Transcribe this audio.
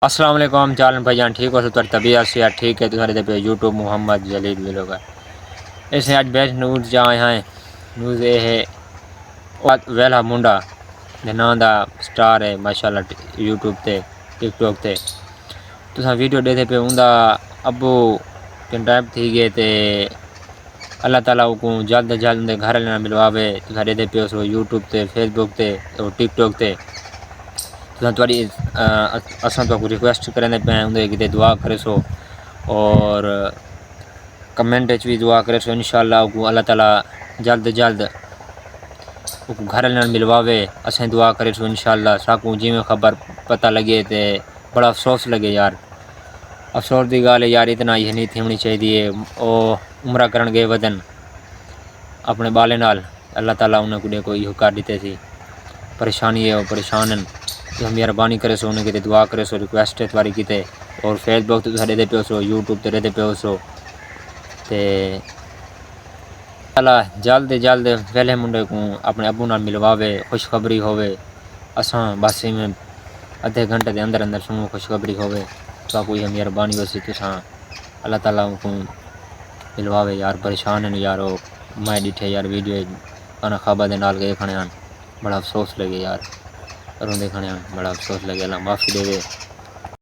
السلام علیکم چالن بھائی جان ٹھیک ہو تو طبیعت سے ٹھیک ہے تمہارے پہ یوٹیوب محمد جلیل ملو گا ایسے اج بیسٹ نیوز جا ہیں نیوز یہ ہے ویلا منڈا نام دا سٹار ہے ماشاءاللہ یوٹیوب تے ٹک ٹاک تے تساں ویڈیو دیکھتے پہ اوندا ابو کنٹیکٹ تھی گئے تے اللہ تعالیٰ کو جلد جلد گھر لینا ملواوے تساں دیکھتے پہ سو یوٹیوب تے فیس بک تے ٹک ٹاک تے تھوڑی اساں تو ریکویسٹ کرنے پہ اندے کتے دعا کرے سو اور کمنٹ بھی دعا کرے سو انشاءاللہ کو اللہ تعالیٰ جلد جلد گھر ملواوے اسیں دعا کرے سو انشاءاللہ ساکوں جی میں خبر پتہ لگے تے بڑا افسوس لگے یار افسوس دی گال ہے یار اتنا یہ نہیں تھی ہونی چاہیے او عمرہ کرن گئے ودن اپنے بالے نال اللہ تعالیٰ انہیں کو یہ کر دیتے تھی پریشانی ہے وہ پریشان مہربانی کرے سو انہیں کتے دعا کرے سو ریکویسٹ تاری کیتے اور فیس بک تے دے پیو سو یوٹیوب تے دے پیو سو تے اللہ جلد جلد ویلے منڈے کو اپنے ابو نال ملواوے خوشخبری ہووے اساں بس میں ادھے گھنٹے دے اندر اندر سنو خوشخبری ہووے تو کوئی مہربانی وسی تساں اللہ تعالیٰ کو ملواوے یار پریشان ہیں یار او میں ڈٹھے یار ویڈیو انا خوابہ دے نال گئے کھڑے ہیں بڑا افسوس لگے یار روندے کھڑے ہیں بڑا افسوس لگے اللہ معافی دے